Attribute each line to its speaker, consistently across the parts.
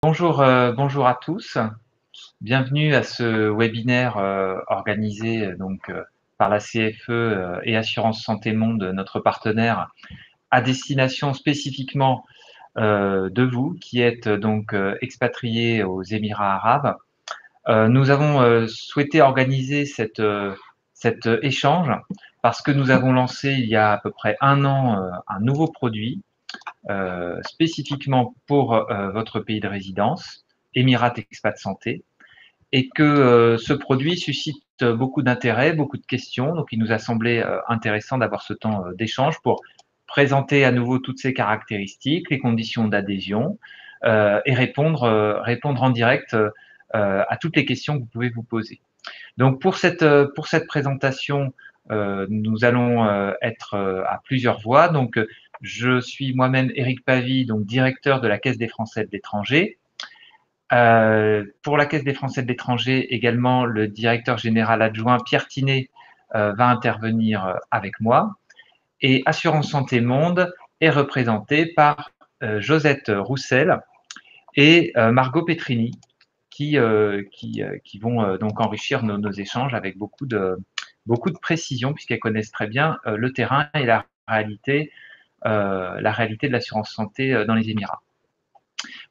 Speaker 1: Bonjour à tous. Bienvenue à ce webinaire organisé par la CFE et Assurance Santé Monde, notre partenaire, à destination spécifiquement de vous qui êtes expatriés aux Émirats arabes. Nous avons souhaité organiser cet échange parce que nous avons lancé il y a à peu près un an un nouveau produit spécifiquement pour votre pays de résidence, Émirat Expat Santé, et que ce produit suscite beaucoup d'intérêt, beaucoup de questions. Donc, il nous a semblé intéressant d'avoir ce temps d'échange pour présenter à nouveau toutes ces caractéristiques, les conditions d'adhésion et répondre en direct à toutes les questions que vous pouvez vous poser. Donc, pour cette présentation, nous allons être à plusieurs voix. Donc, je suis moi-même Éric Pavie, donc directeur de la Caisse des Français de l'étranger. Pour la Caisse des Français de l'étranger, également, le directeur général adjoint Pierre Tinet va intervenir avec moi. Et Assurance Santé Monde est représenté par Josette Roussel et Margot Petrini, qui vont donc enrichir nos échanges avec beaucoup de précision, puisqu'elles connaissent très bien le terrain et la réalité de l'assurance santé dans les Émirats.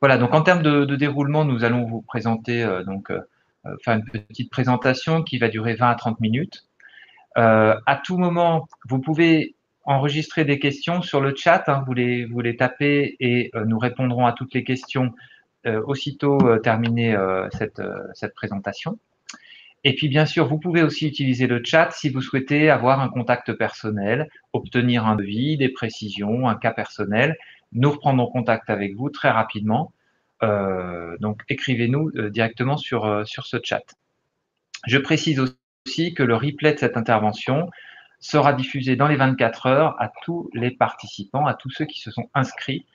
Speaker 1: Voilà, donc en termes de déroulement, nous allons vous présenter, faire une petite présentation qui va durer 20 à 30 minutes. À tout moment, vous pouvez enregistrer des questions sur le chat, hein, vous les tapez et nous répondrons à toutes les questions aussitôt terminée cette présentation. Et puis, bien sûr, vous pouvez aussi utiliser le chat si vous souhaitez avoir un contact personnel, obtenir un devis, des précisions, un cas personnel. Nous reprendrons contact avec vous très rapidement. Donc, écrivez-nous directement sur ce chat. Je précise aussi que le replay de cette intervention sera diffusé dans les 24 heures à tous les participants, à tous ceux qui se sont inscrits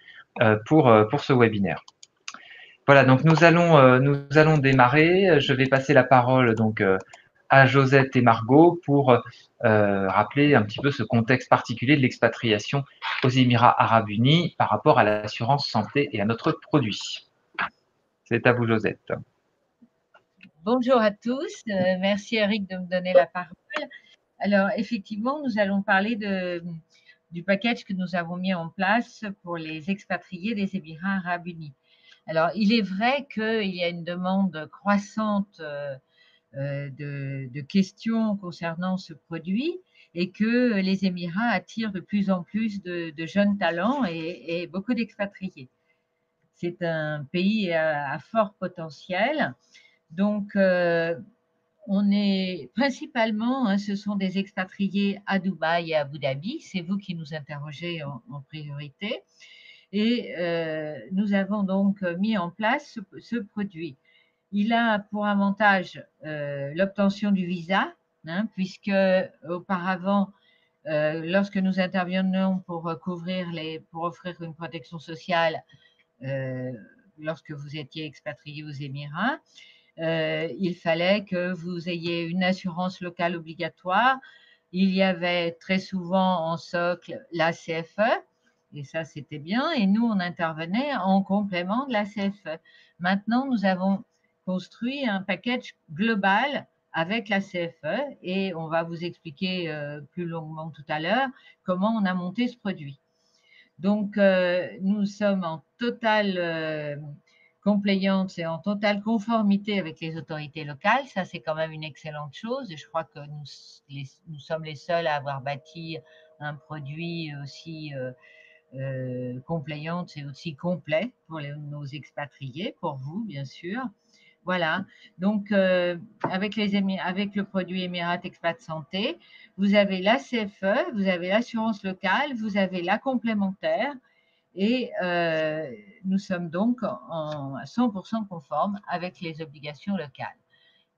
Speaker 1: pour ce webinaire. Voilà, donc nous allons démarrer. Je vais passer la parole à Josette et Margot pour rappeler un petit peu ce contexte particulier de l'expatriation aux Émirats arabes unis par rapport à l'assurance santé et à notre produit. C'est à vous, Josette.
Speaker 2: Bonjour à tous. Merci Eric de me donner la parole. Alors, effectivement, nous allons parler du package que nous avons mis en place pour les expatriés des Émirats arabes unis. Alors, il est vrai qu'il y a une demande croissante de questions concernant ce produit et que les Émirats attirent de plus en plus de jeunes talents et beaucoup d'expatriés. C'est un pays à fort potentiel. Donc, on est principalement, hein, ce sont des expatriés à Dubaï et à Abu Dhabi. C'est vous qui nous interrogez en priorité. Et nous avons donc mis en place ce produit. Il a pour avantage l'obtention du visa, hein, puisque auparavant, lorsque nous intervenions pour offrir une protection sociale, lorsque vous étiez expatrié aux Émirats, il fallait que vous ayez une assurance locale obligatoire. Il y avait très souvent en socle la CFE, et ça c'était bien, et nous on intervenait en complément de la CFE. Maintenant, nous avons construit un package global avec la CFE et on va vous expliquer plus longuement tout à l'heure comment on a monté ce produit. Donc, nous sommes en totale compliance et en totale conformité avec les autorités locales. Ça, c'est quand même une excellente chose. Et je crois que nous sommes les seuls à avoir bâti un produit aussi compliant et aussi complet pour nos expatriés, pour vous, bien sûr. Voilà, donc avec le produit Émirat Expat Santé, vous avez la CFE, vous avez l'assurance locale, vous avez la complémentaire et nous sommes donc à 100% conformes avec les obligations locales.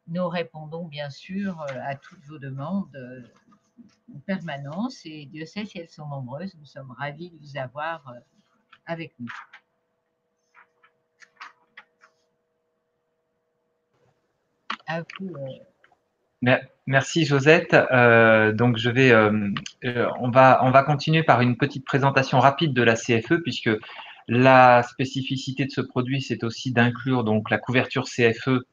Speaker 2: Nous répondons bien sûr à toutes vos demandes en permanence et Dieu sait si elles sont nombreuses. Nous sommes ravis de vous avoir avec nous. À vous.
Speaker 1: Merci Josette. Donc on va continuer par une petite présentation rapide de la CFE puisque La spécificité de ce produit, c'est aussi d'inclure donc la couverture CFE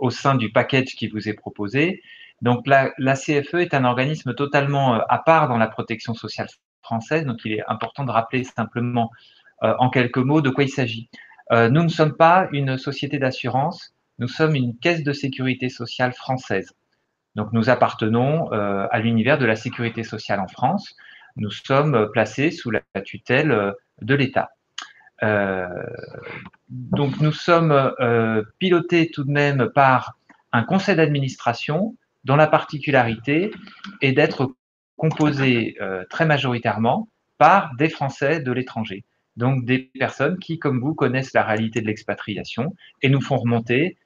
Speaker 1: au sein du package qui vous est proposé. Donc la CFE est un organisme totalement à part dans la protection sociale française, donc il est important de rappeler simplement en quelques mots de quoi il s'agit. Nous ne sommes pas une société d'assurance, nous sommes une caisse de sécurité sociale française. Donc nous appartenons à l'univers de la sécurité sociale en France. Nous sommes placés sous la tutelle de l'État. Donc nous sommes pilotés tout de même par un conseil d'administration dont la particularité est d'être composé très majoritairement par des Français de l'étranger. Donc des personnes qui, comme vous, connaissent la réalité de l'expatriation et nous font remonter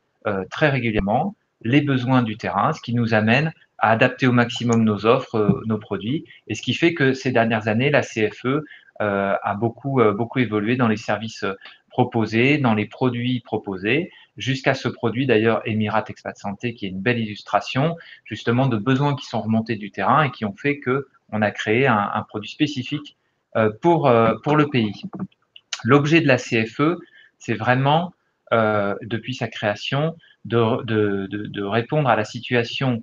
Speaker 1: très régulièrement les besoins du terrain, ce qui nous amène à adapter au maximum nos offres, nos produits, et ce qui fait que ces dernières années, la CFE a beaucoup évolué dans les services proposés, dans les produits proposés, jusqu'à ce produit d'ailleurs Emirat Expat Santé qui est une belle illustration justement de besoins qui sont remontés du terrain et qui ont fait que on a créé un produit spécifique pour le pays. L'objet de la CFE, c'est vraiment depuis sa création de répondre à la situation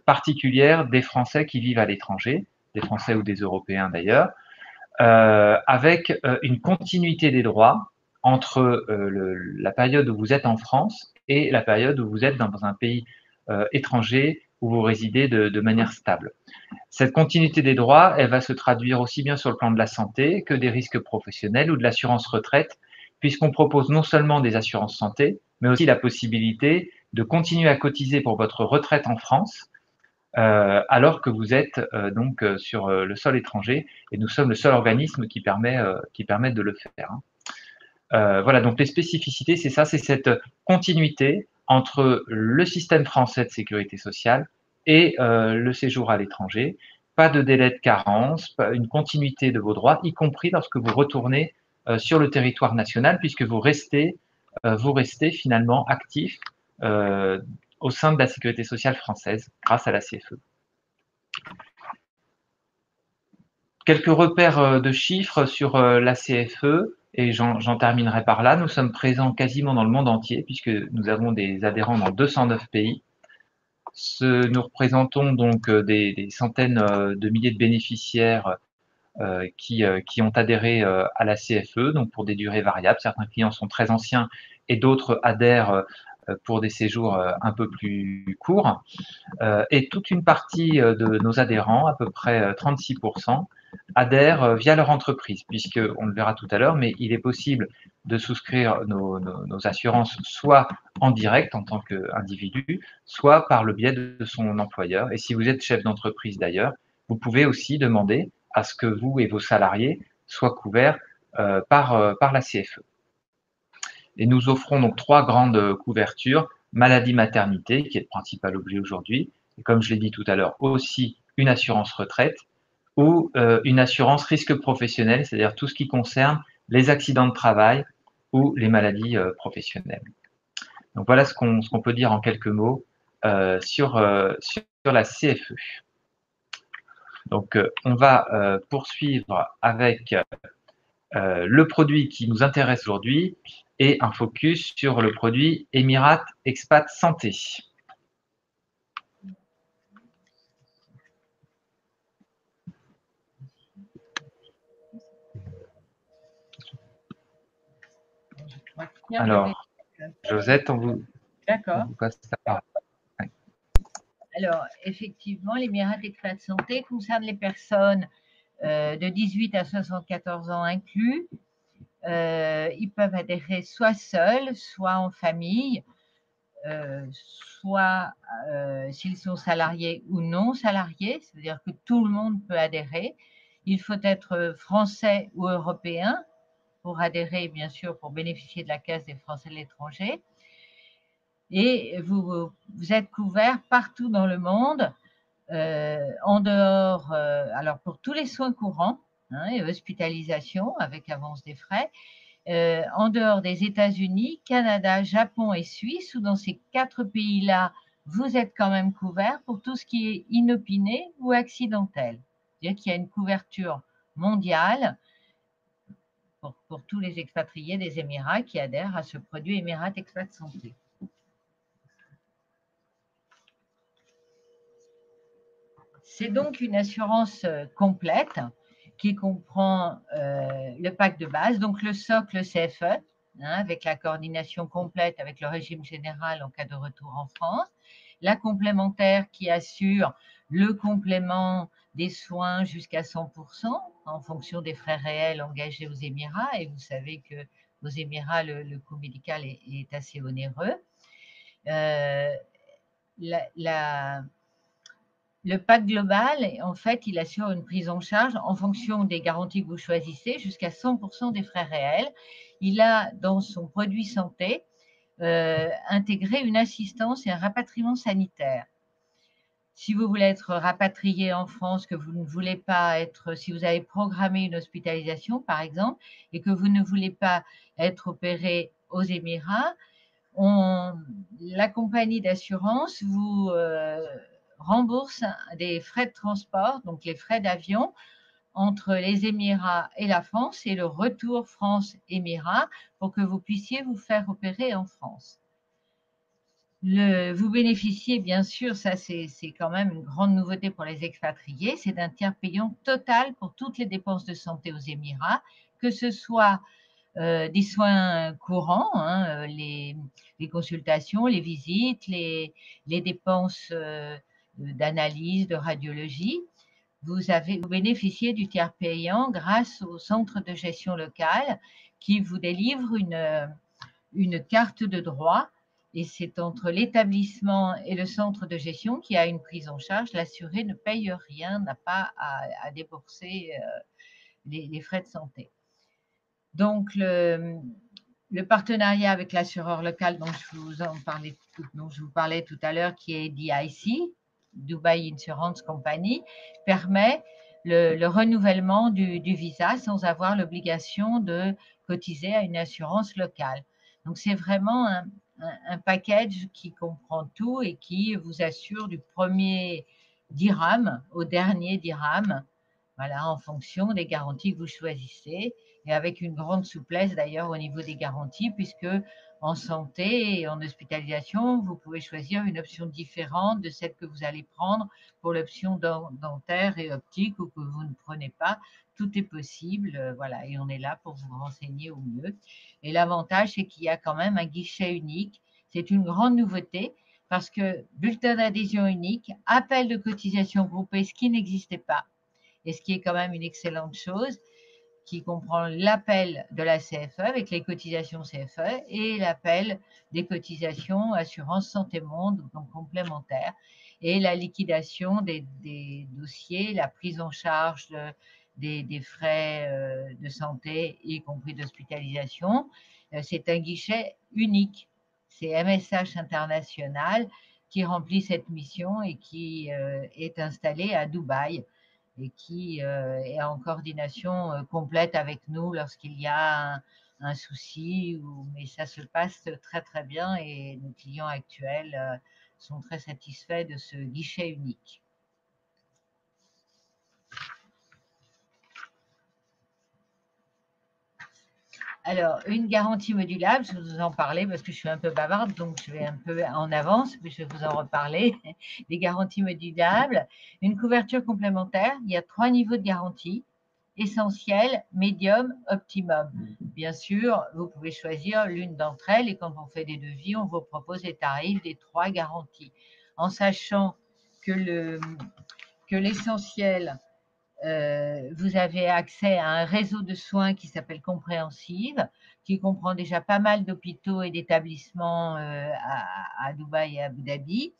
Speaker 1: particulière des Français qui vivent à l'étranger, des Français ou des Européens d'ailleurs, avec une continuité des droits entre la période où vous êtes en France et la période où vous êtes dans un pays étranger où vous résidez de manière stable. Cette continuité des droits, elle va se traduire aussi bien sur le plan de la santé que des risques professionnels ou de l'assurance retraite, puisqu'on propose non seulement des assurances santé, mais aussi la possibilité de continuer à cotiser pour votre retraite en France alors que vous êtes donc sur le sol étranger, et nous sommes le seul organisme qui permet de le faire. Voilà, donc les spécificités, c'est ça, c'est cette continuité entre le système français de sécurité sociale et le séjour à l'étranger. Pas de délai de carence, une continuité de vos droits, y compris lorsque vous retournez sur le territoire national, puisque vous restez finalement actif euh, au sein de la sécurité sociale française grâce à la CFE. Quelques repères de chiffres sur la CFE, et j'en terminerai par là. Nous sommes présents quasiment dans le monde entier, puisque nous avons des adhérents dans 209 pays. Nous représentons donc des centaines de milliers de bénéficiaires qui ont adhéré à la CFE, donc pour des durées variables. Certains clients sont très anciens et d'autres adhèrent pour des séjours un peu plus courts. Et toute une partie de nos adhérents, à peu près 36%, adhèrent via leur entreprise, puisqu'on le verra tout à l'heure, mais il est possible de souscrire nos assurances soit en direct en tant qu'individu, soit par le biais de son employeur. Et si vous êtes chef d'entreprise d'ailleurs, vous pouvez aussi demander à ce que vous et vos salariés soient couverts par la CFE. Et nous offrons donc 3 grandes couvertures: maladie-maternité, qui est le principal objet aujourd'hui, et comme je l'ai dit tout à l'heure, aussi une assurance retraite ou une assurance risque professionnel, c'est-à-dire tout ce qui concerne les accidents de travail ou les maladies professionnelles. Donc voilà ce qu'on peut dire en quelques mots sur la CFE. Donc on va poursuivre avec le produit qui nous intéresse aujourd'hui et un focus sur le produit Emirat Expat Santé. Alors, Josette, on vous passe la parole. Ouais.
Speaker 2: Alors, effectivement, l'Emirat Expat Santé concerne les personnes de 18 à 74 ans inclus. Ils peuvent adhérer soit seuls, soit en famille, soit s'ils sont salariés ou non salariés, c'est-à-dire que tout le monde peut adhérer. Il faut être français ou européen pour adhérer, bien sûr, pour bénéficier de la Caisse des Français de l'étranger. Et vous êtes couvert partout dans le monde, en dehors, alors pour tous les soins courants et hospitalisation avec avance des frais, en dehors des États-Unis, Canada, Japon et Suisse, où dans ces 4 pays-là, vous êtes quand même couvert pour tout ce qui est inopiné ou accidentel. C'est-à-dire qu'il y a une couverture mondiale pour tous les expatriés des Émirats qui adhèrent à ce produit Émirat Expat Santé. C'est donc une assurance complète qui comprend le pack de base, donc le socle CFE, hein, avec la coordination complète avec le régime général en cas de retour en France, la complémentaire qui assure le complément des soins jusqu'à 100% en fonction des frais réels engagés aux Émirats, et vous savez que aux Émirats, le coût médical est assez onéreux. Le pack global, en fait, il assure une prise en charge en fonction des garanties que vous choisissez jusqu'à 100% des frais réels. Il a dans son produit santé intégré une assistance et un rapatriement sanitaire. Si vous voulez être rapatrié en France, que vous ne voulez pas être, si vous avez programmé une hospitalisation par exemple, et que vous ne voulez pas être opéré aux Émirats, la compagnie d'assurance vous rembourse des frais de transport, donc les frais d'avion entre les Émirats et la France et le retour France-Émirats pour que vous puissiez vous faire opérer en France. Vous bénéficiez, bien sûr, ça c'est quand même une grande nouveauté pour les expatriés, c'est d'un tiers payant total pour toutes les dépenses de santé aux Émirats, que ce soit des soins courants, hein, les consultations, les visites, les dépenses d'analyse, de radiologie. Vous bénéficiez du tiers payant grâce au centre de gestion locale qui vous délivre une carte de droit, et c'est entre l'établissement et le centre de gestion qui a une prise en charge. L'assuré ne paye rien, n'a pas à débourser les frais de santé. Donc, le partenariat avec l'assureur local dont je vous parlais tout à l'heure, qui est DIC, Dubai Insurance Company, permet le renouvellement du visa sans avoir l'obligation de cotiser à une assurance locale. Donc, c'est vraiment un package qui comprend tout et qui vous assure du premier dirham au dernier dirham, voilà, en fonction des garanties que vous choisissez, et avec une grande souplesse d'ailleurs au niveau des garanties, puisque en santé et en hospitalisation, vous pouvez choisir une option différente de celle que vous allez prendre pour l'option dentaire et optique, ou que vous ne prenez pas. Tout est possible, voilà, et on est là pour vous renseigner au mieux. Et l'avantage, c'est qu'il y a quand même un guichet unique. C'est une grande nouveauté parce que bulletin d'adhésion unique, appel de cotisation groupée, ce qui n'existait pas, et ce qui est quand même une excellente chose, qui comprend l'appel de la CFE avec les cotisations CFE et l'appel des cotisations assurance santé monde, donc complémentaires, et la liquidation des dossiers, la prise en charge des frais de santé, y compris d'hospitalisation. C'est un guichet unique. C'est MSH International qui remplit cette mission et qui est installé à Dubaï, et qui est en coordination complète avec nous lorsqu'il y a un souci, mais ça se passe très très bien, et nos clients actuels sont très satisfaits de ce guichet unique. Alors, une garantie modulable, je vous en parlais parce que je suis un peu bavarde, donc je vais un peu en avance, mais je vais vous en reparler. Les garanties modulables, une couverture complémentaire, il y a 3 niveaux de garantie: essentiel, médium, optimum. Bien sûr, vous pouvez choisir l'une d'entre elles, et quand on fait des devis, on vous propose les tarifs des 3 garanties, en sachant que l'essentiel, vous avez accès à un réseau de soins qui s'appelle Compréhensive, qui comprend déjà pas mal d'hôpitaux et d'établissements à Dubaï et à Abu Dhabi.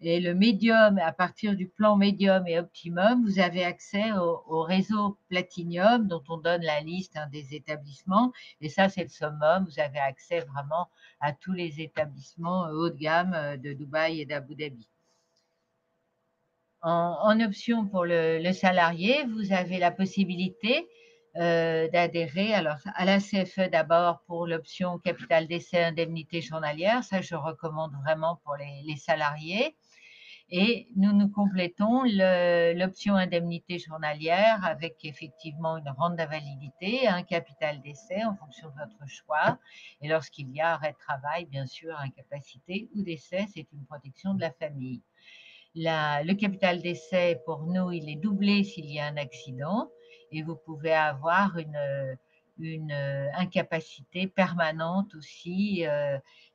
Speaker 2: Et le médium, à partir du plan médium et optimum, vous avez accès au réseau Platinium, dont on donne la liste des établissements. Et ça, c'est le summum. Vous avez accès vraiment à tous les établissements haut de gamme de Dubaï et d'Abu Dhabi. En option pour le salarié, vous avez la possibilité d'adhérer à la CFE d'abord pour l'option capital décès indemnité journalière. Ça, je recommande vraiment pour les salariés. Et nous complétons l'option indemnité journalière avec effectivement une rente d'invalidité, un capital d'essai en fonction de votre choix. Et lorsqu'il y a arrêt de travail, bien sûr, incapacité ou décès, c'est une protection de la famille. Le capital d'essai, pour nous, il est doublé s'il y a un accident et vous pouvez avoir une incapacité permanente aussi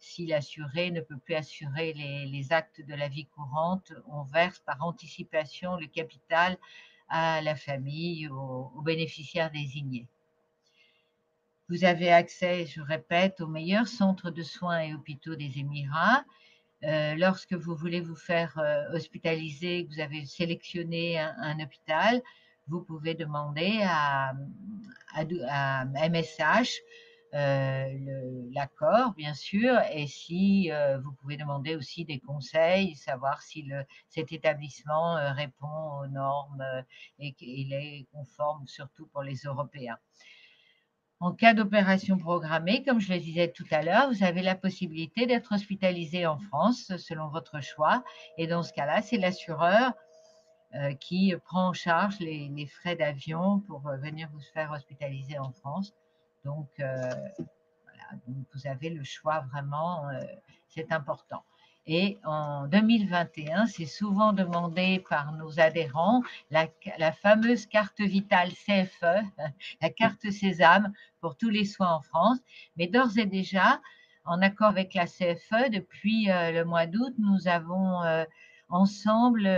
Speaker 2: si l'assuré ne peut plus assurer les actes de la vie courante. On verse par anticipation le capital à la famille, aux bénéficiaires désignés. Vous avez accès, je répète, aux meilleurs centres de soins et hôpitaux des Émirats. Lorsque vous voulez vous faire hospitaliser, que vous avez sélectionné un hôpital, vous pouvez demander à MSH l'accord, bien sûr, et si vous pouvez demander aussi des conseils, savoir si cet établissement répond aux normes et qu'il est conforme, surtout pour les Européens. En cas d'opération programmée, comme je le disais tout à l'heure, vous avez la possibilité d'être hospitalisé en France selon votre choix. Et dans ce cas-là, c'est l'assureur qui prend en charge les frais d'avion pour venir vous faire hospitaliser en France. Donc, voilà, donc vous avez le choix vraiment, c'est important. Et en 2021, c'est souvent demandé par nos adhérents, la fameuse carte vitale CFE, la carte Sésame pour tous les soins en France. Mais d'ores et déjà, en accord avec la CFE, depuis le mois d'août, nous avons ensemble,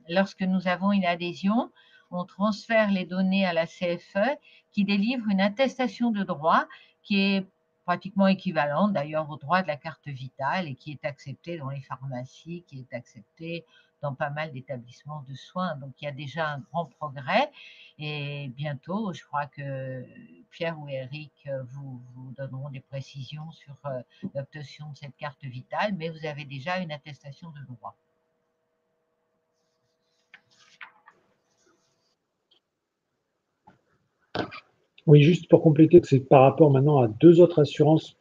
Speaker 2: lorsque nous avons une adhésion, on transfère les données à la CFE qui délivre une attestation de droit qui est pratiquement équivalente d'ailleurs au droit de la carte vitale et qui est acceptée dans les pharmacies, qui est acceptée dans pas mal d'établissements de soins. Donc il y a déjà un grand progrès et bientôt, je crois que Pierre ou Eric vous donneront des précisions sur l'obtention de cette carte vitale, mais vous avez déjà une attestation de droit.
Speaker 3: Oui, juste pour compléter, que c'est par rapport maintenant à deux autres assurances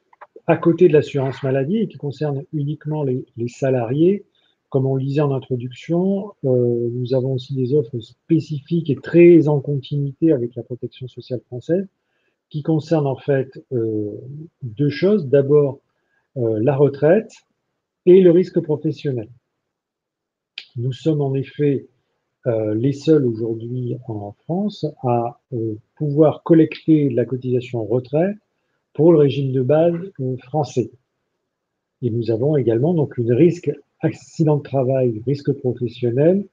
Speaker 3: à côté de l'assurance maladie et qui concernent uniquement les salariés. Comme on le disait en introduction, nous avons aussi des offres spécifiques et très en continuité avec la protection sociale française qui concernent en fait deux choses. D'abord, la retraite et le risque professionnel. Nous sommes en effet les seuls aujourd'hui en France à pouvoir collecter de la cotisation retraite pour le régime de base français. Et nous avons également donc une risque accident de travail, risque professionnel,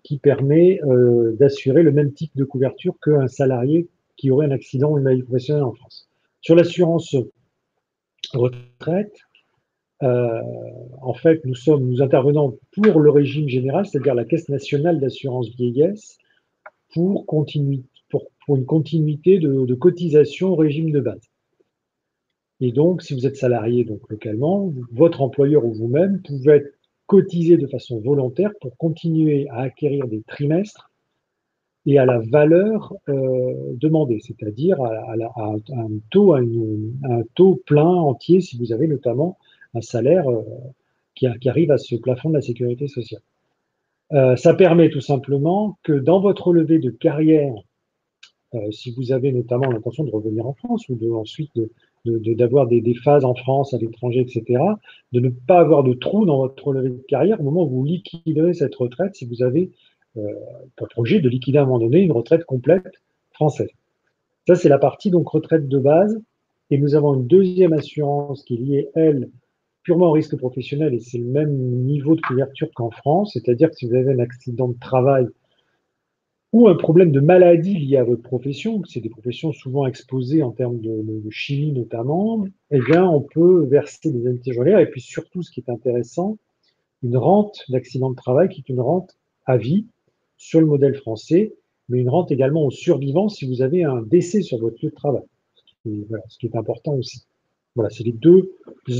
Speaker 3: qui permet d'assurer le même type de couverture qu'un salarié qui aurait un accident ou une maladie professionnelle en France. Sur l'assurance retraite, en fait, nous intervenons pour le régime général, c'est-à-dire la Caisse nationale d'assurance vieillesse, pour une continuité de cotisation au régime de base. Et donc, si vous êtes salarié donc localement, votre employeur ou vous-même pouvez être cotisé de façon volontaire pour continuer à acquérir des trimestres et à la valeur demandée, c'est-à-dire à un taux plein entier si vous avez notamment un salaire qui arrive à ce plafond de la sécurité sociale. Ça permet tout simplement que dans votre relevé de carrière, si vous avez notamment l'intention de revenir en France ou ensuite d'avoir des phases en France, à l'étranger, etc., de ne pas avoir de trou dans votre relevé de carrière au moment où vous liquiderez cette retraite, si vous avez pour projet de liquider à un moment donné une retraite complète française. Ça, c'est la partie donc retraite de base. Et nous avons une deuxième assurance qui est liée, elle, purement au risque professionnel, et c'est le même niveau de couverture qu'en France, c'est-à-dire que si vous avez un accident de travail ou un problème de maladie lié à votre profession, c'est des professions souvent exposées en termes de chimie notamment, eh bien, on peut verser des indemnités journalières. Et puis surtout, ce qui est intéressant, une rente d'accident de travail qui est une rente à vie sur le modèle français, mais une rente également aux survivants si vous avez un décès sur votre lieu de travail, ce qui est important aussi. Voilà, c'est les deux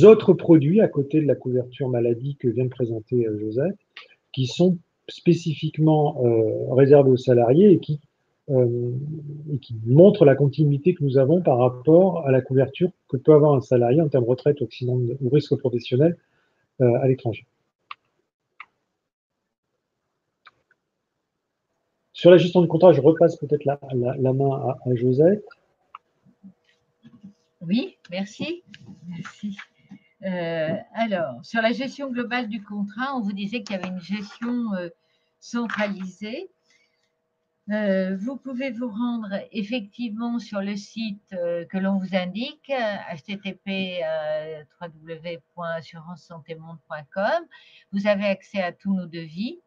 Speaker 3: autres produits à côté de la couverture maladie que vient de présenter Josette, qui sont spécifiquement réservés aux salariés et qui montrent la continuité que nous avons par rapport à la couverture que peut avoir un salarié en termes de retraite ou risque professionnel à l'étranger. sur la gestion de contrat, je repasse peut-être la main à Josette.
Speaker 2: Oui, merci. Merci. Alors, sur la gestion globale du contrat, on vous disait qu'il y avait une gestion centralisée. Vous pouvez vous rendre effectivement sur le site que l'on vous indique, http www.assurancesantémonde.com. Vous avez accès à tous nos devis.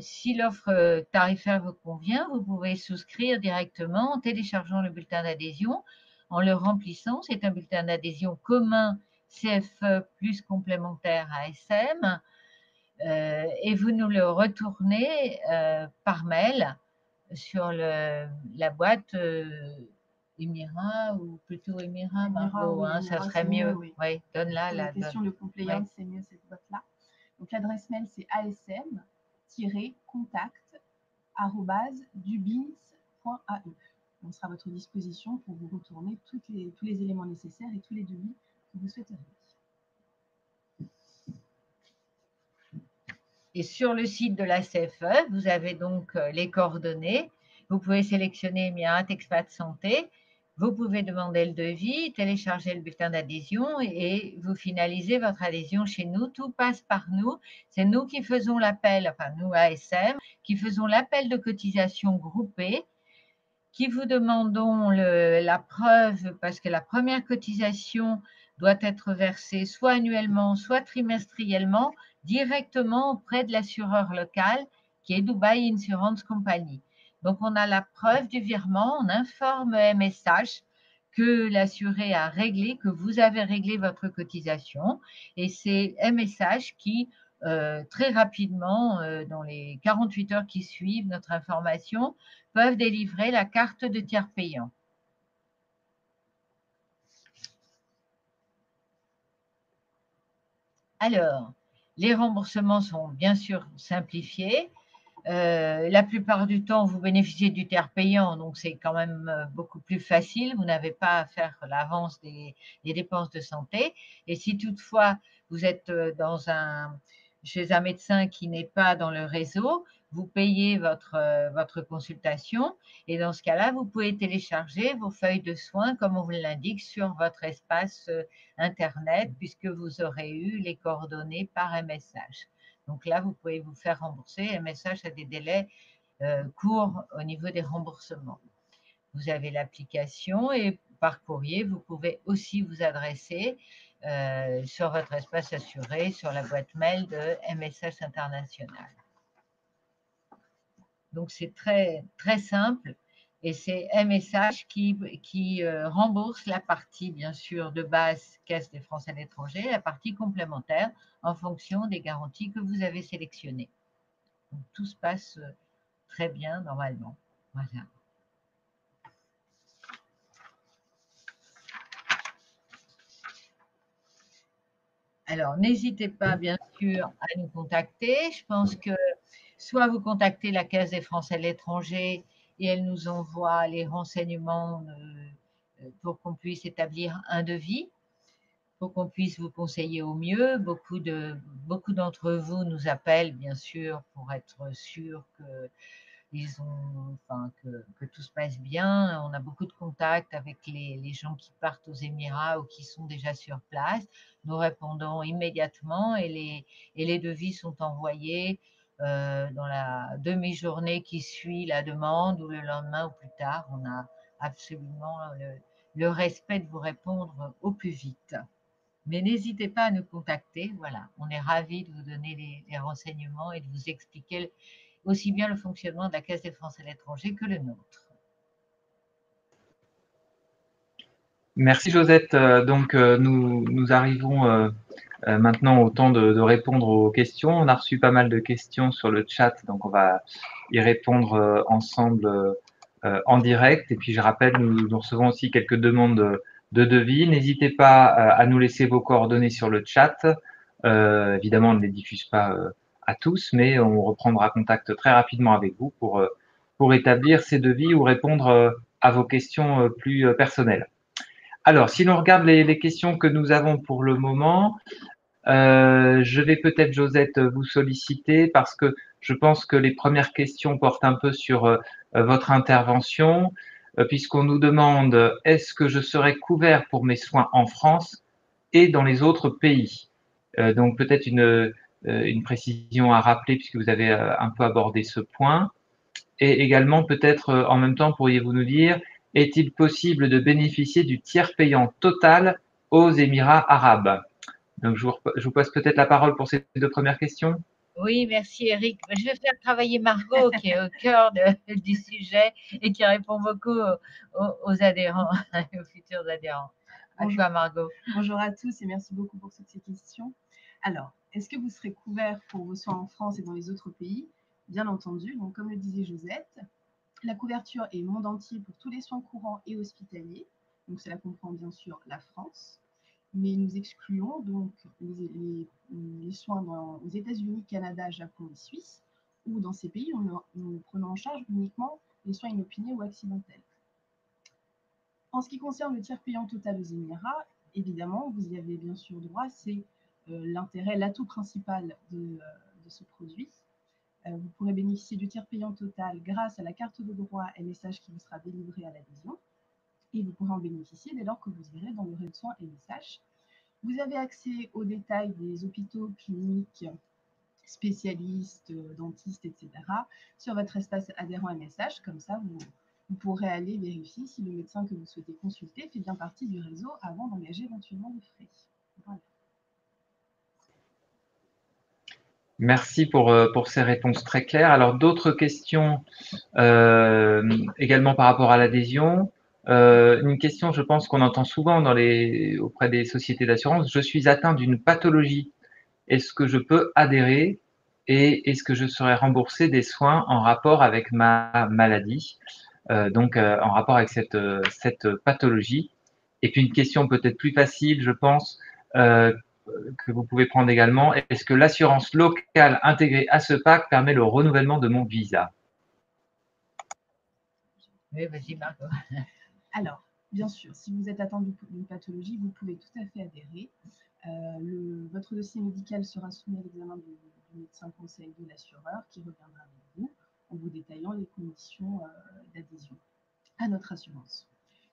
Speaker 2: Si l'offre tarifaire vous convient, vous pouvez souscrire directement en téléchargeant le bulletin d'adhésion, en le remplissant. C'est un bulletin d'adhésion commun CFE plus complémentaire ASM. Et vous nous le retournez par mail sur la boîte Emira, ou plutôt Emira, Margot,
Speaker 4: oui,
Speaker 2: hein,
Speaker 4: Emira,
Speaker 2: ça serait mieux. Oui,
Speaker 4: oui.
Speaker 2: Donne-la.
Speaker 4: Pour la question de compliance,
Speaker 2: ouais.
Speaker 4: c'est mieux cette boîte-là. Donc l'adresse mail, c'est asm-contact@dubins.ae. On sera à votre disposition pour vous retourner tous les éléments nécessaires et tous les devis que vous souhaiteriez.
Speaker 2: Et sur le site de la CFE, vous avez donc les coordonnées. Vous pouvez sélectionner Emirat Expat Santé. Vous pouvez demander le devis, télécharger le bulletin d'adhésion et vous finalisez votre adhésion chez nous. Tout passe par nous. C'est nous qui faisons l'appel, enfin nous ASM, qui faisons l'appel de cotisation groupée, qui vous demandons la preuve, parce que la première cotisation doit être versée soit annuellement, soit trimestriellement, directement auprès de l'assureur local, qui est Dubai Insurance Company. Donc, on a la preuve du virement, on informe MSH que l'assuré a réglé, que vous avez réglé votre cotisation, et c'est MSH qui, très rapidement, dans les 48 heures qui suivent notre information, peuvent délivrer la carte de tiers payant. Alors, les remboursements sont bien sûr simplifiés. La plupart du temps, vous bénéficiez du tiers payant, donc c'est quand même beaucoup plus facile. Vous n'avez pas à faire l'avance des dépenses de santé. Et si toutefois vous êtes chez un médecin qui n'est pas dans le réseau, vous payez votre consultation et dans ce cas-là, vous pouvez télécharger vos feuilles de soins comme on vous l'indique sur votre espace Internet puisque vous aurez eu les coordonnées par MSH. Donc là, vous pouvez vous faire rembourser. MSH a des délais courts au niveau des remboursements. Vous avez l'application et par courrier, vous pouvez aussi vous adresser sur votre espace assuré, sur la boîte mail de MSH International. Donc, c'est très, très simple et c'est MSH qui rembourse la partie, bien sûr, de base Caisse des Français à l'étranger, la partie complémentaire en fonction des garanties que vous avez sélectionnées. Donc, tout se passe très bien normalement. Voilà. Alors, n'hésitez pas, bien sûr, à nous contacter. Je pense que soit vous contactez la Caisse des Français à l'étranger et elle nous envoie les renseignements pour qu'on puisse établir un devis, pour qu'on puisse vous conseiller au mieux. Beaucoup d'entre vous nous appellent, bien sûr, pour être sûrs que tout se passe bien. On a beaucoup de contacts avec les gens qui partent aux Émirats ou qui sont déjà sur place. Nous répondons immédiatement et les devis sont envoyés dans la demi-journée qui suit la demande ou le lendemain ou plus tard. On a absolument le respect de vous répondre au plus vite. Mais n'hésitez pas à nous contacter. Voilà, on est ravis de vous donner les renseignements et de vous expliquer aussi bien le fonctionnement de la Caisse des Français à l'étranger que le nôtre.
Speaker 1: Merci Josette. Donc nous arrivons maintenant au temps de répondre aux questions. On a reçu pas mal de questions sur le chat, donc on va y répondre ensemble en direct. Et puis je rappelle, nous recevons aussi quelques demandes de devis. N'hésitez pas à nous laisser vos coordonnées sur le chat. Évidemment, on ne les diffuse pas à tous, mais on reprendra contact très rapidement avec vous pour établir ces devis ou répondre à vos questions plus personnelles. Alors, si l'on regarde les questions que nous avons pour le moment, je vais peut-être, Josette, vous solliciter parce que Je pense que les premières questions portent un peu sur votre intervention, puisqu'on nous demande est-ce que je serai couvert pour mes soins en France et dans les autres pays. Donc peut-être une précision à rappeler puisque vous avez un peu abordé ce point. Et également peut-être en même temps pourriez-vous nous dire est-il possible de bénéficier du tiers payant total aux Émirats arabes? Donc je vous pose peut-être la parole pour ces deux premières questions.
Speaker 2: Oui, merci Eric. Je vais faire travailler Margot qui est au cœur du sujet et qui répond beaucoup aux adhérents, aux futurs adhérents. À toi Margot.
Speaker 4: Bonjour à tous et merci beaucoup pour toutes ces questions. Alors, est-ce que vous serez couvert pour vos soins en France et dans les autres pays? Bien entendu, donc comme le disait Josette, la couverture est monde entier pour tous les soins courants et hospitaliers. Donc cela comprend bien sûr la France, mais nous excluons donc les soins aux États-Unis, Canada, Japon et Suisse, où dans ces pays, nous prenons en charge uniquement les soins inopinés ou accidentels. En ce qui concerne le tiers payant total aux Émirats, évidemment, vous y avez bien sûr droit, c'est l'intérêt, l'atout principal de ce produit. Vous pourrez bénéficier du tiers payant total grâce à la carte de droit MSH qui vous sera délivrée à l'adhésion. Et vous pourrez en bénéficier dès lors que vous irez dans le réseau de soins MSH. Vous avez accès aux détails des hôpitaux, cliniques, spécialistes, dentistes, etc. sur votre espace adhérent MSH. Comme ça, vous pourrez aller vérifier si le médecin que vous souhaitez consulter fait bien partie du réseau avant d'engager éventuellement des frais. Voilà.
Speaker 1: Merci pour ces réponses très claires. Alors, d'autres questions également par rapport à l'adhésion. Une question, je pense qu'on entend souvent auprès des sociétés d'assurance. Je suis atteint d'une pathologie. Est-ce que je peux adhérer et est-ce que je serai remboursé des soins en rapport avec ma maladie, donc en rapport avec cette pathologie? Et puis une question peut-être plus facile, je pense, que vous pouvez prendre également. Est-ce que l'assurance locale intégrée à ce pacte permet le renouvellement de mon visa?
Speaker 2: Oui, vas-y Margot.
Speaker 4: Alors, bien sûr, si vous êtes atteint d'une pathologie, vous pouvez tout à fait adhérer. Votre dossier médical sera soumis à l'examen du médecin conseil de l'assureur qui reviendra avec vous en vous détaillant les conditions d'adhésion à notre assurance.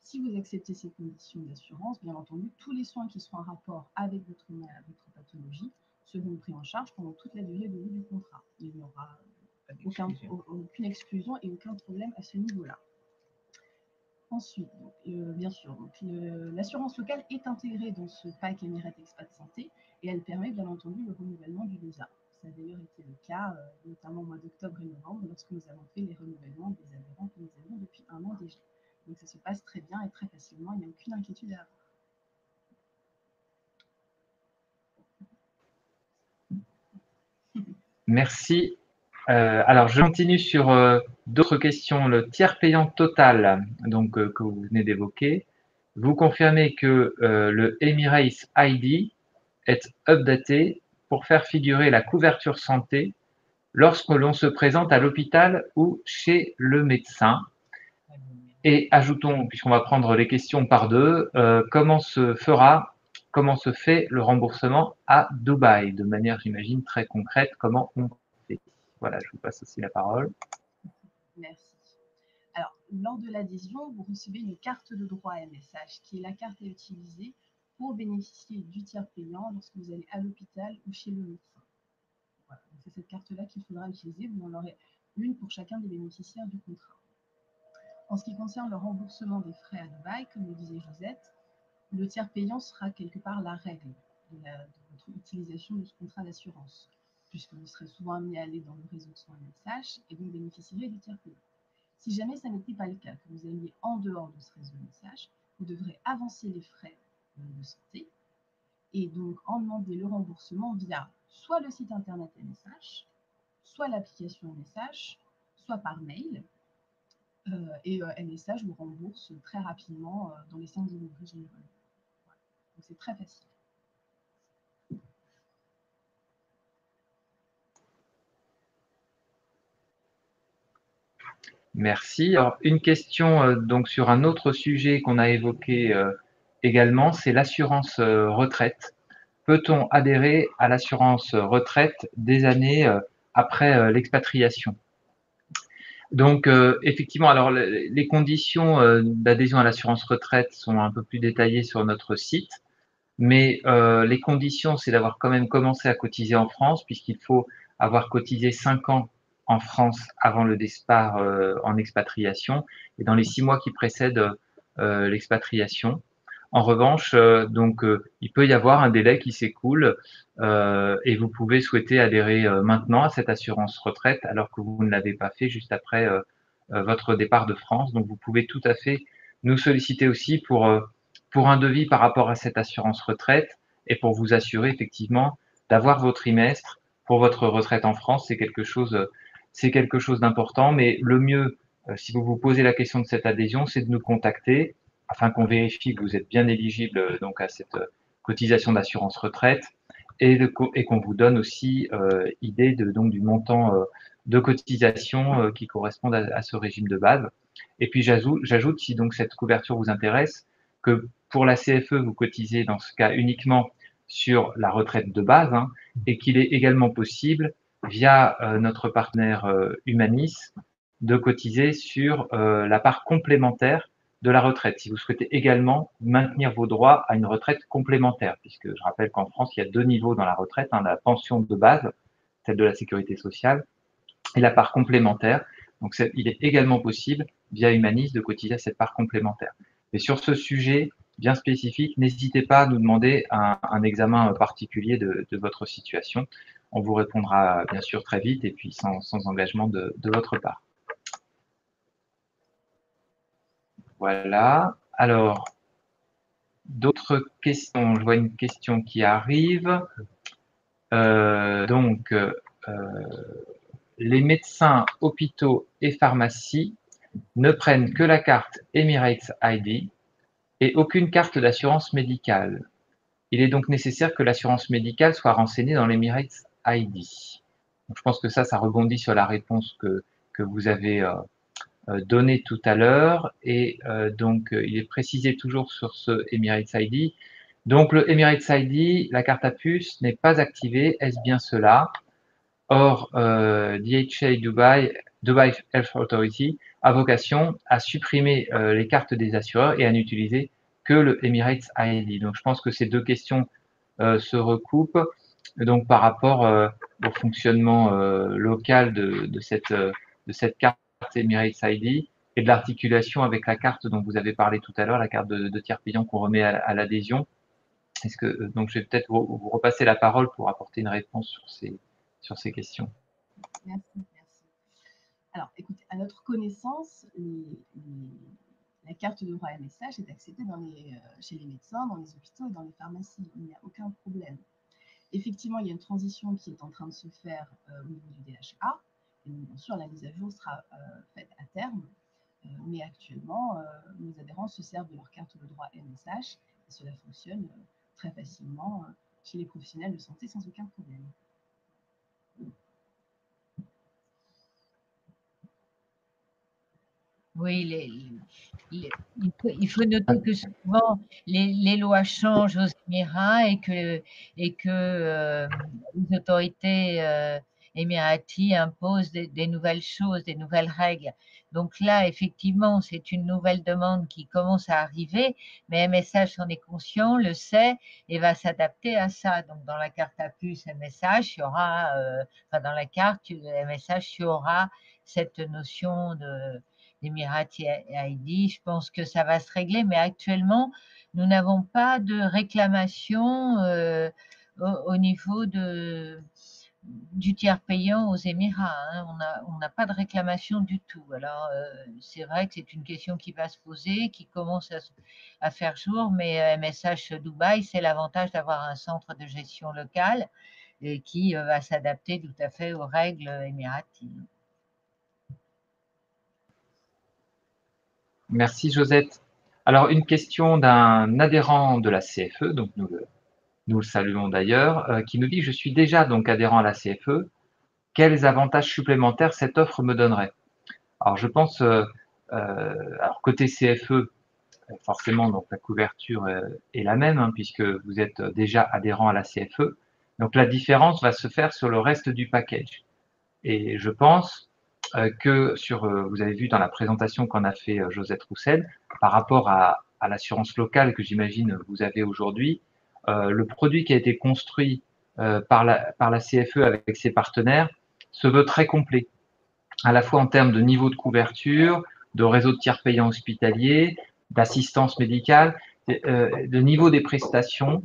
Speaker 4: Si vous acceptez ces conditions d'assurance, bien entendu, tous les soins qui seront en rapport avec votre pathologie seront pris en charge pendant toute la durée de vie du contrat. Il n'y aura aucune exclusion et aucun problème à ce niveau-là. Ensuite, bien sûr, l'assurance locale est intégrée dans ce pack Émirats Expat Santé et elle permet bien entendu le renouvellement du visa. Ça a d'ailleurs été le cas, notamment au mois d'octobre et novembre, lorsque nous avons fait les renouvellements des adhérents que nous avions depuis 1 an déjà. Donc ça se passe très bien et très facilement, il n'y a aucune inquiétude à avoir.
Speaker 1: Merci. Alors, je continue sur d'autres questions. Le tiers payant total, donc que vous venez d'évoquer, vous confirmez que le Emirates ID est updaté pour faire figurer la couverture santé lorsque l'on se présente à l'hôpital ou chez le médecin. Et ajoutons, puisqu'on va prendre les questions par deux, comment se fait le remboursement à Dubaï, de manière, j'imagine, très concrète, comment on fait. Voilà, je vous passe aussi la parole.
Speaker 4: Merci. Alors, lors de l'adhésion, vous recevez une carte de droit MSH, qui est la carte à utiliser pour bénéficier du tiers payant lorsque vous allez à l'hôpital ou chez le médecin. Voilà, c'est cette carte-là qu'il faudra utiliser. Vous en aurez une pour chacun des bénéficiaires du contrat. En ce qui concerne le remboursement des frais à Dubaï, comme le disait Josette, le tiers payant sera quelque part la règle de votre utilisation de ce contrat d'assurance, puisque vous serez souvent amené à aller dans le réseau de soins MSH et donc bénéficierez du tiers payant. Si jamais ça n'était pas le cas, que vous alliez en dehors de ce réseau MSH, vous devrez avancer les frais de santé et donc en demander le remboursement via soit le site internet MSH, soit l'application MSH, soit par mail. Et MSH vous rembourse très rapidement dans les 5 jours généralement. Voilà. Donc c'est très facile.
Speaker 1: Merci. Alors, une question donc sur un autre sujet qu'on a évoqué également, c'est l'assurance retraite. Peut-on adhérer à l'assurance retraite des années après l'expatriation. Donc, effectivement, alors les conditions d'adhésion à l'assurance retraite sont un peu plus détaillées sur notre site, mais les conditions, c'est d'avoir quand même commencé à cotiser en France, puisqu'il faut avoir cotisé 5 ans en France avant le départ en expatriation et dans les 6 mois qui précèdent l'expatriation. En revanche, il peut y avoir un délai qui s'écoule et vous pouvez souhaiter adhérer maintenant à cette assurance retraite alors que vous ne l'avez pas fait juste après votre départ de France. Donc, vous pouvez tout à fait nous solliciter aussi pour un devis par rapport à cette assurance retraite et pour vous assurer effectivement d'avoir vos trimestres pour votre retraite en France. C'est quelque chose d'important, mais le mieux, si vous vous posez la question de cette adhésion, c'est de nous contacter afin qu'on vérifie que vous êtes bien éligible donc à cette cotisation d'assurance retraite et qu'on vous donne aussi idée du montant de cotisation qui correspond à ce régime de base. Et puis j'ajoute, si donc cette couverture vous intéresse, que pour la CFE, vous cotisez dans ce cas uniquement sur la retraite de base et qu'il est également possible, via notre partenaire Humanis, de cotiser sur la part complémentaire de la retraite, si vous souhaitez également maintenir vos droits à une retraite complémentaire, puisque je rappelle qu'en France, il y a 2 niveaux dans la retraite, la pension de base, celle de la sécurité sociale, et la part complémentaire. Donc, il est également possible, via Humanis, de cotiser à cette part complémentaire. Mais sur ce sujet bien spécifique, n'hésitez pas à nous demander un examen particulier de votre situation. On vous répondra bien sûr très vite et puis sans engagement de votre part. Voilà. Alors, d'autres questions. Je vois une question qui arrive. Les médecins, hôpitaux et pharmacies ne prennent que la carte Emirates ID et aucune carte d'assurance médicale. Il est donc nécessaire que l'assurance médicale soit renseignée dans l'Emirates ID. Donc, je pense que ça rebondit sur la réponse que vous avez donnée tout à l'heure. Et il est précisé toujours sur ce Emirates ID. Donc, le Emirates ID, la carte à puce, n'est pas activée. Est-ce bien cela? Or, DHA Dubai Health Authority a vocation à supprimer les cartes des assureurs et à n'utiliser que le Emirates ID. Donc, je pense que ces deux questions se recoupent. Donc, par rapport au fonctionnement local de cette carte Emirates ID et de l'articulation avec la carte dont vous avez parlé tout à l'heure, la carte de tiers payant qu'on remet à l'adhésion. Donc, je vais peut-être vous repasser la parole pour apporter une réponse sur ces questions.
Speaker 4: Merci. Alors, écoutez, à notre connaissance, la carte de droit MSH est acceptée chez les médecins, dans les hôpitaux et dans les pharmacies. Il n'y a aucun problème. Effectivement, il y a une transition qui est en train de se faire au niveau du DHA. Et bien sûr, la mise à jour sera faite à terme. Mais actuellement, nos adhérents se servent de leur carte de droit MSH et cela fonctionne très facilement chez les professionnels de santé sans aucun problème.
Speaker 2: Oui, il faut noter que souvent les lois changent aux Émirats et que les autorités émiraties imposent des nouvelles choses, des nouvelles règles. Donc là, effectivement, c'est une nouvelle demande qui commence à arriver, mais MSH en est conscient, le sait et va s'adapter à ça. Donc dans la carte à puce MSH, il y aura, dans la carte MSH, il y aura cette notion d'Emirati ID. Je pense que ça va se régler, mais actuellement, nous n'avons pas de réclamation au niveau du tiers payant aux Émirats. On n'a pas de réclamation du tout. Alors, c'est vrai que c'est une question qui va se poser, qui commence à faire jour, mais MSH Dubaï, c'est l'avantage d'avoir un centre de gestion local et qui va s'adapter tout à fait aux règles émiraties.
Speaker 1: Merci Josette. Alors, une question d'un adhérent de la CFE, donc nous le saluons d'ailleurs, qui nous dit « Je suis déjà donc adhérent à la CFE. Quels avantages supplémentaires cette offre me donnerait ?» Alors, je pense, alors côté CFE, forcément, donc la couverture est la même, puisque vous êtes déjà adhérent à la CFE. Donc, la différence va se faire sur le reste du package. Et je pense que vous avez vu dans la présentation qu'en a fait Josette Roussel, par rapport à l'assurance locale que j'imagine vous avez aujourd'hui, le produit qui a été construit par la CFE avec ses partenaires se veut très complet, à la fois en termes de niveau de couverture, de réseau de tiers payants hospitaliers, d'assistance médicale, de niveau des prestations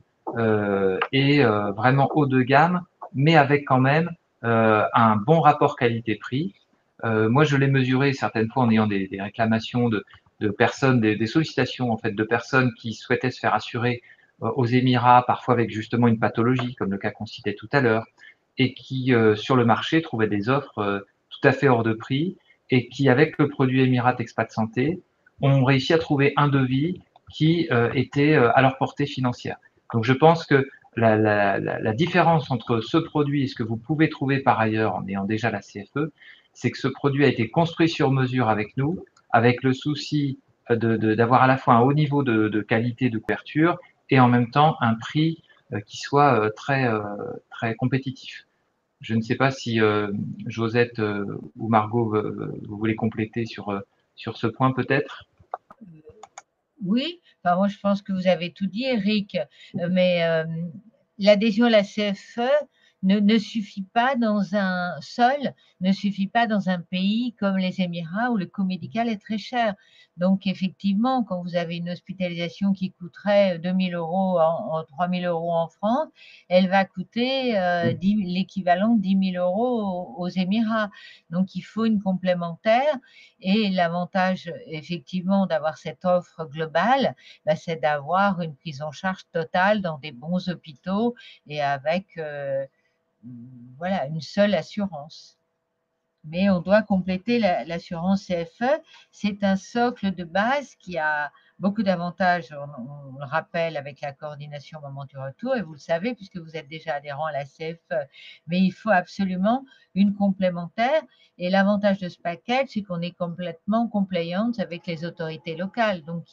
Speaker 1: et vraiment haut de gamme, mais avec quand même un bon rapport qualité-prix. Moi, je l'ai mesuré certaines fois en ayant des réclamations de personnes, des sollicitations en fait de personnes qui souhaitaient se faire assurer aux Émirats, parfois avec justement une pathologie, comme le cas qu'on citait tout à l'heure, et qui sur le marché trouvaient des offres tout à fait hors de prix, et qui, avec le produit Emirat Expat Santé, ont réussi à trouver un devis qui était à leur portée financière. Donc, je pense que la différence entre ce produit et ce que vous pouvez trouver par ailleurs en ayant déjà la CFE, c'est que ce produit a été construit sur mesure avec nous, avec le souci d'avoir à la fois un haut niveau de qualité de couverture et en même temps un prix qui soit très compétitif. Je ne sais pas si Josette ou Margot, vous voulez compléter sur ce point peut-être.
Speaker 2: Oui, enfin, moi je pense que vous avez tout dit, Eric, mais l'adhésion à la CFE ne suffit pas ne suffit pas dans un pays comme les Émirats où le coût médical est très cher. Donc effectivement, quand vous avez une hospitalisation qui coûterait 2 000 € 3 000 € en France, elle va coûter l'équivalent de 10 000 € aux Émirats. Donc il faut une complémentaire. Et l'avantage, effectivement, d'avoir cette offre globale, c'est d'avoir une prise en charge totale dans des bons hôpitaux et avec voilà, une seule assurance. Mais on doit compléter l'assurance CFE. C'est un socle de base qui a beaucoup d'avantages, on le rappelle, avec la coordination au moment du retour, et vous le savez puisque vous êtes déjà adhérent à la CFE. Mais il faut absolument une complémentaire. Et l'avantage de ce package, c'est qu'on est complètement compliant avec les autorités locales. Donc,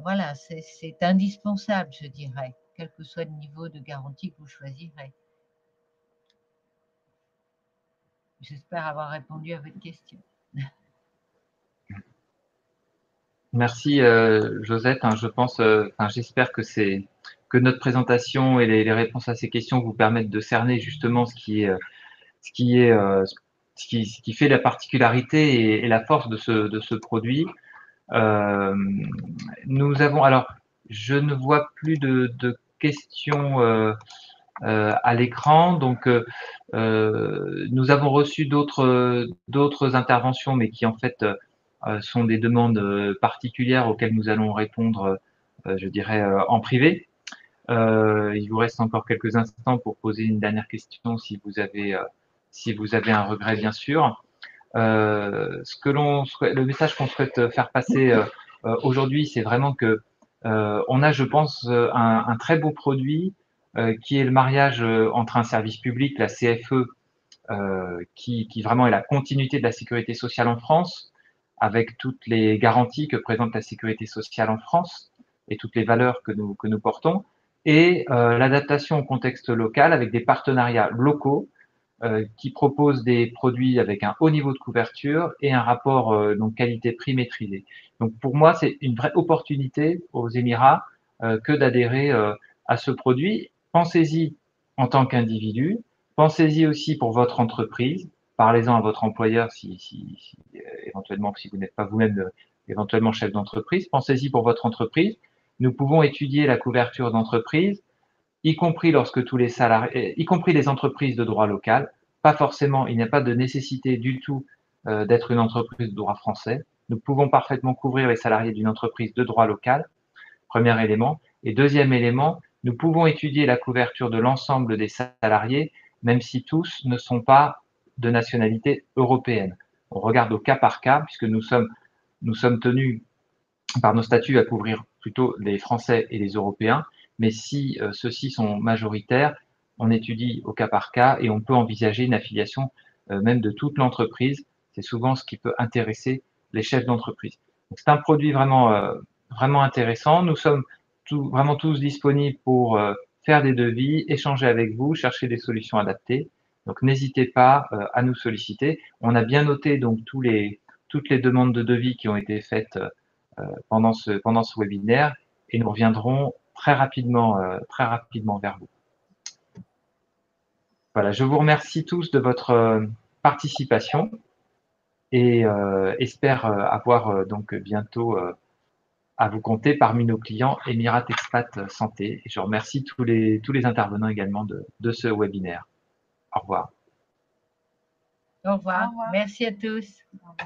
Speaker 2: voilà, c'est indispensable, je dirais, quel que soit le niveau de garantie que vous choisirez. J'espère avoir répondu à votre question.
Speaker 1: Merci Josette. Je pense, j'espère que notre présentation et les réponses à ces questions vous permettent de cerner justement ce qui fait la particularité et la force de ce produit. Nous avons, alors, je ne vois plus de questions à l'écran, donc nous avons reçu d'autres interventions, mais qui en fait sont des demandes particulières auxquelles nous allons répondre, je dirais, en privé. Il vous reste encore quelques instants pour poser une dernière question si vous avez un regret, bien sûr. Le message qu'on souhaite faire passer aujourd'hui, c'est vraiment que on a, je pense, un très beau produit qui est le mariage entre un service public, la CFE, qui vraiment est la continuité de la sécurité sociale en France, avec toutes les garanties que présente la sécurité sociale en France et toutes les valeurs que nous portons, et l'adaptation au contexte local avec des partenariats locaux qui proposent des produits avec un haut niveau de couverture et un rapport donc qualité-prix maîtrisé. Donc pour moi, c'est une vraie opportunité aux Émirats que d'adhérer à ce produit. Pensez-y en tant qu'individu, pensez-y aussi pour votre entreprise, parlez-en à votre employeur éventuellement si vous n'êtes pas vous-même éventuellement chef d'entreprise, pensez-y pour votre entreprise. Nous pouvons étudier la couverture d'entreprise, y compris lorsque tous les salariés, y compris les entreprises de droit local. Pas forcément, il n'y a pas de nécessité du tout d'être une entreprise de droit français. Nous pouvons parfaitement couvrir les salariés d'une entreprise de droit local, premier élément. Et deuxième élément, nous pouvons étudier la couverture de l'ensemble des salariés, même si tous ne sont pas de nationalité européenne. On regarde au cas par cas, puisque nous sommes tenus par nos statuts à couvrir plutôt les Français et les Européens, mais si ceux-ci sont majoritaires, on étudie au cas par cas et on peut envisager une affiliation même de toute l'entreprise. C'est souvent ce qui peut intéresser les chefs d'entreprise. C'est un produit vraiment intéressant. Nous sommes vraiment tous disponibles pour faire des devis, échanger avec vous, chercher des solutions adaptées. Donc, n'hésitez pas à nous solliciter. On a bien noté donc toutes les demandes de devis qui ont été faites pendant ce webinaire et nous reviendrons très rapidement vers vous. Voilà, je vous remercie tous de votre participation et espère avoir donc bientôt à vous compter parmi nos clients Emirat Expat Santé. Et je remercie tous les intervenants également de ce webinaire. Au revoir.
Speaker 2: Au revoir.
Speaker 4: Au revoir.
Speaker 2: Merci à tous.
Speaker 4: Au revoir.